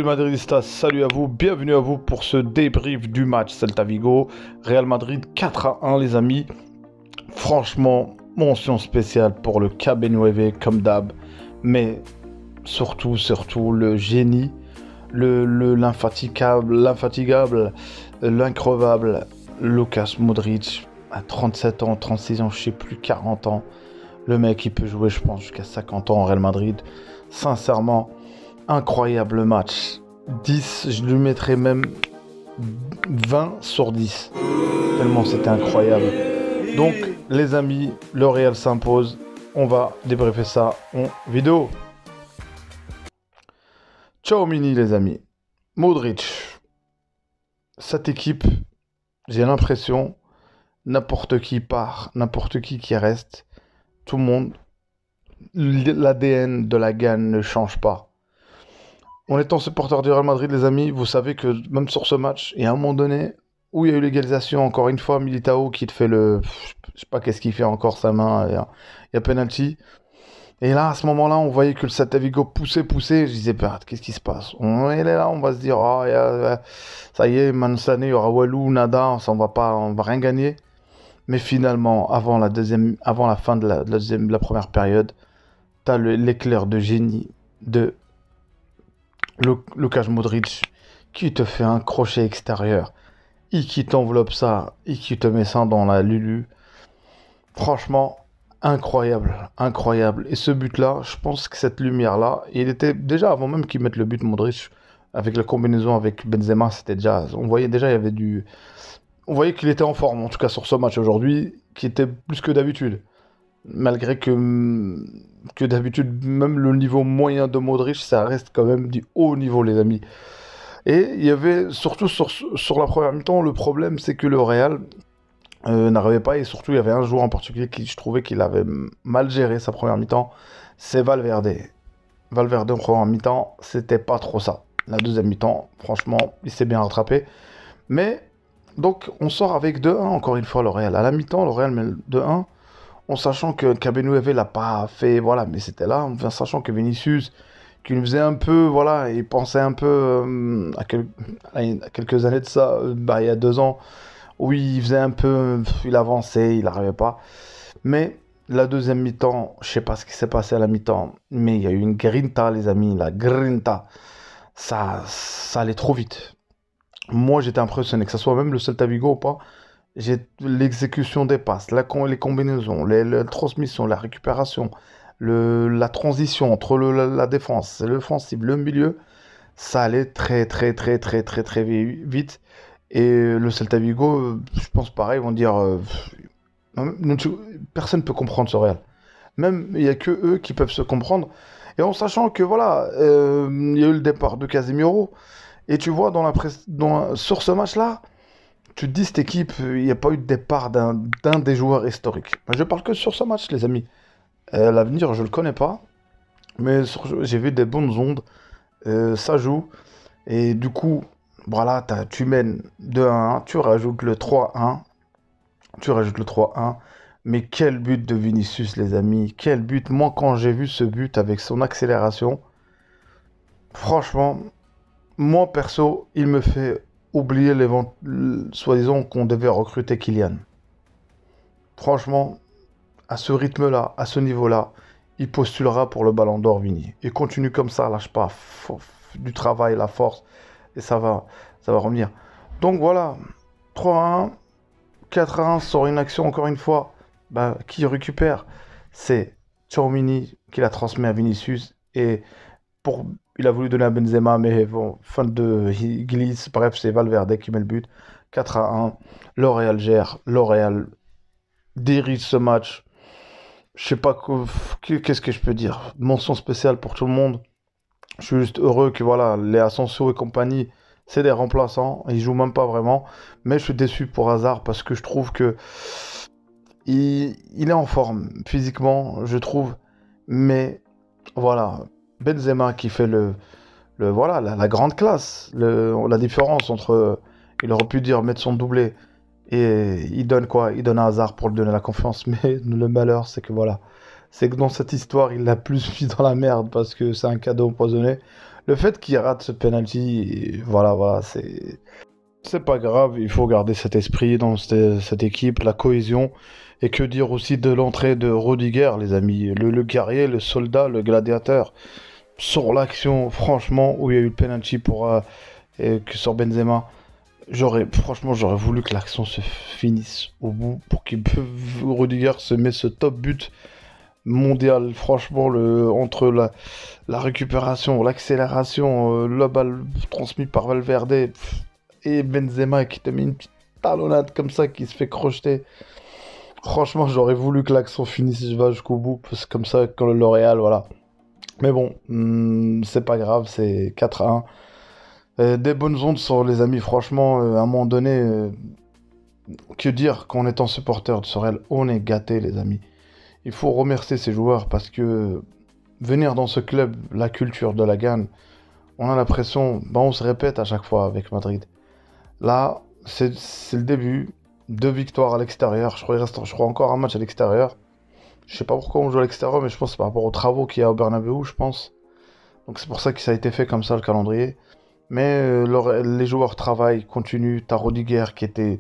Madridistas, salut à vous, bienvenue à vous pour ce débrief du match Celta Vigo, Real Madrid 4-1 les amis. Franchement, mention spéciale pour le KB9 comme d'hab, mais surtout le génie, l'infatigable, l'increvable Lucas Modric à 37 ans, 36 ans, je sais plus, 40 ans. Le mec il peut jouer je pense jusqu'à 50 ans en Real Madrid. Sincèrement, incroyable match. 10, je lui mettrais même 20 sur 10. Tellement c'était incroyable. Donc, les amis, le Real s'impose. On va débriefer ça en vidéo. Ciao Mini, les amis. Modric. Cette équipe, j'ai l'impression, n'importe qui part, n'importe qui reste, tout le monde, l'ADN de la gagne ne change pas. En étant supporter du Real Madrid, les amis, vous savez que même sur ce match, il y a un moment donné où il y a eu l'égalisation, encore une fois, Militao qui te fait le... Je sais pas qu'est-ce qu'il fait encore, sa main, il y a penalty. Et là, à ce moment-là, on voyait que le Celta Vigo poussait. Je disais, bah, qu'est-ce qui se passe? On est là, on va se dire, oh, ça y est, Mansane, il y aura Walou, nada, on va rien gagner. Mais finalement, avant la fin de la première période, t'as l'éclair de génie de Lucas Modric qui te fait un crochet extérieur, et qui t'enveloppe ça, et qui te met ça dans la lulu. Franchement, incroyable. Et ce but-là, je pense que cette lumière-là, il était déjà avant même qu'il mette le but Modric, avec la combinaison avec Benzema, c'était déjà, on voyait déjà il y avait on voyait qu'il était en forme, en tout cas sur ce match aujourd'hui, qui était plus que d'habitude. Malgré que d'habitude, même le niveau moyen de Modric, ça reste quand même du haut niveau, les amis. Et il y avait surtout sur la première mi-temps, le problème, c'est que le Real n'arrivait pas, et surtout, il y avait un joueur en particulier qui, je trouvais qu'il avait mal géré sa première mi-temps, c'est Valverde. Valverde en première mi-temps, c'était pas trop ça. La deuxième mi-temps, franchement, il s'est bien rattrapé. Mais, donc, on sort avec 2-1, encore une fois, le Real. À la mi-temps, le Real met 2-1, en sachant que KB9 l'a pas fait, voilà, mais c'était là, en sachant que Vinicius, qui nous faisait un peu, voilà, il pensait un peu à quelques années de ça, bah, il y a 2 ans, oui, il faisait un peu, il avançait, il n'arrivait pas. Mais la deuxième mi-temps, je sais pas ce qui s'est passé à la mi-temps, mais il y a eu une grinta, les amis, la grinta. Ça allait trop vite. Moi, j'étais impressionné, que ce soit même le Celta Vigo ou pas. L'exécution des passes, les combinaisons, la transmission, la récupération, la transition entre la défense, l'offensive, le milieu, ça allait très vite. Et le Celta Vigo, je pense pareil, ils vont dire, personne ne peut comprendre ce Real. Même, il n'y a que eux qui peuvent se comprendre. Et en sachant que, voilà, il y a eu le départ de Casemiro. Et tu vois, sur ce match-là, tu te dis, cette équipe, il n'y a pas eu de départ d'un des joueurs historiques. Je parle que sur ce match, les amis. L'avenir, je ne le connais pas. Mais j'ai vu des bonnes ondes. Ça joue. Et du coup, voilà, tu mènes 2-1, tu rajoutes le 3-1. Mais quel but de Vinicius, les amis. Quel but. Moi, quand j'ai vu ce but avec son accélération, franchement, moi, perso, il me fait oublier soi-disant qu'on devait recruter Kylian. Franchement, à ce rythme-là, à ce niveau-là, il postulera pour le Ballon d'Or, Vini. Et continue comme ça, lâche pas. Du travail, la force, et ça va revenir. Donc voilà, 3-1, 4-1 sur une action, encore une fois, bah, qui récupère? C'est Tchouaméni qui la transmet à Vinicius, et il a voulu donner à Benzema, mais bon, fin de il glisse. Bref, c'est Valverde qui met le but. 4-1. L'Oréal gère. L'Oréal dirige ce match. Je sais pas qu'est-ce que je peux dire. Mention spéciale pour tout le monde. Je suis juste heureux que voilà, les Asensio et compagnie, c'est des remplaçants. Ils jouent même pas vraiment. Mais je suis déçu pour Hazard parce que je trouve que il est en forme physiquement, je trouve. Mais voilà, Benzema qui fait voilà, la grande classe. La différence entre, il aurait pu dire mettre son doublé, et il donne quoi? Il donne à Hazard pour lui donner la confiance. Mais le malheur, c'est que voilà, c'est que dans cette histoire, il l'a plus mis dans la merde parce que c'est un cadeau empoisonné. Le fait qu'il rate ce penalty, voilà, voilà, c'est pas grave. Il faut garder cet esprit dans cette équipe, la cohésion. Et que dire aussi de l'entrée de Rudiger, les amis. Le guerrier, le soldat, le gladiateur. Sur l'action, franchement, où il y a eu le penalty sur Benzema. Franchement, j'aurais voulu que l'action se finisse au bout pour Rudiger se met ce top but mondial. Franchement, entre la récupération, l'accélération, la balle transmise par Valverde et Benzema qui te met une petite talonnade comme ça qui se fait crocheter. Franchement, j'aurais voulu que l'action finisse jusqu'au bout, parce que comme ça, quand le L'Oréal, voilà. Mais bon, c'est pas grave, c'est 4-1. Des bonnes ondes sur les amis, franchement, à un moment donné, que dire qu'en étant supporter de Sorel, on est gâtés les amis. Il faut remercier ces joueurs parce que venir dans ce club, la culture de la gagne, on a l'impression, on se répète à chaque fois avec Madrid. Là, c'est le début, 2 victoires à l'extérieur, je crois encore un match à l'extérieur. Je sais pas pourquoi on joue à l'extérieur, mais je pense que c'est par rapport aux travaux qu'il y a au Bernabeu, je pense. Donc c'est pour ça que ça a été fait comme ça le calendrier. Mais les joueurs travaillent, continuent. T'as Rudiger qui était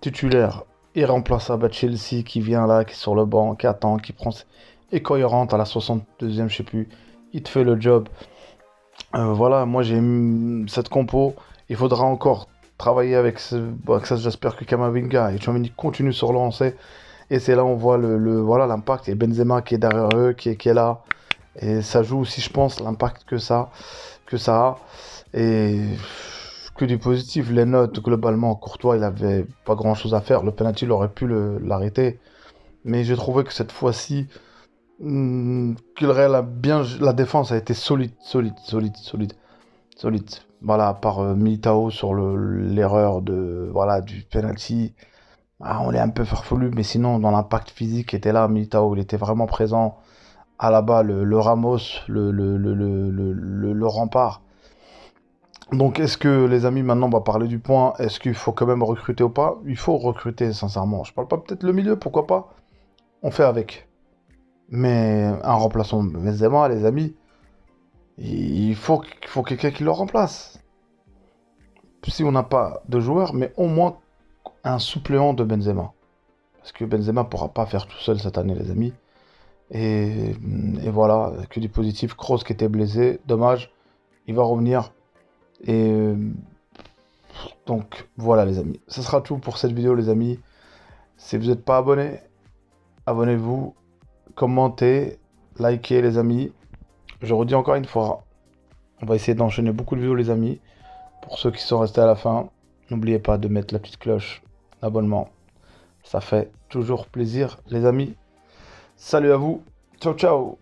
titulaire, irremplaçable à Chelsea, qui vient là, qui est sur le banc, qui attend, qui prend... Et quand il rentre à la 62e, je sais plus, il te fait le job. Voilà, moi j'ai cette compo. Il faudra encore travailler avec ça. J'espère que Kamavinga et Tchouaméni continuent sur le lancer. Et c'est là où on voit voilà, l'impact. Et Benzema qui est derrière eux, qui est là. Et ça joue aussi, je pense, l'impact que ça a. Et que du positif. Les notes, globalement, Courtois, il avait pas grand-chose à faire. Le penalty, il aurait pu l'arrêter. Mais j'ai trouvé que cette fois-ci, la défense a été solide. Voilà, à part Militao sur l'erreur du penalty. On est un peu farfelu, mais sinon, dans l'impact physique était là, Militao, il était vraiment présent. À la bas, le Ramos, le rempart. Donc, est-ce que, les amis, maintenant, on va parler du point. Est-ce qu'il faut quand même recruter ou pas? Il faut recruter, sincèrement. Je parle pas peut-être le milieu, pourquoi pas? On fait avec. Mais un remplaçant de Benzema, les amis, il faut quelqu'un qui le remplace. Si on n'a pas de joueur, mais au moins un suppléant de Benzema. Parce que Benzema pourra pas faire tout seul cette année, les amis. Et, et voilà, que du positif. Kroos qui était blessé, dommage. Il va revenir. Et donc voilà les amis. Ce sera tout pour cette vidéo les amis. Si vous n'êtes pas abonné, abonnez-vous, commentez, likez les amis. Je redis encore une fois, on va essayer d'enchaîner beaucoup de vidéos les amis. Pour ceux qui sont restés à la fin, n'oubliez pas de mettre la petite cloche d'abonnement. Ça fait toujours plaisir les amis. Salut à vous. Ciao ciao.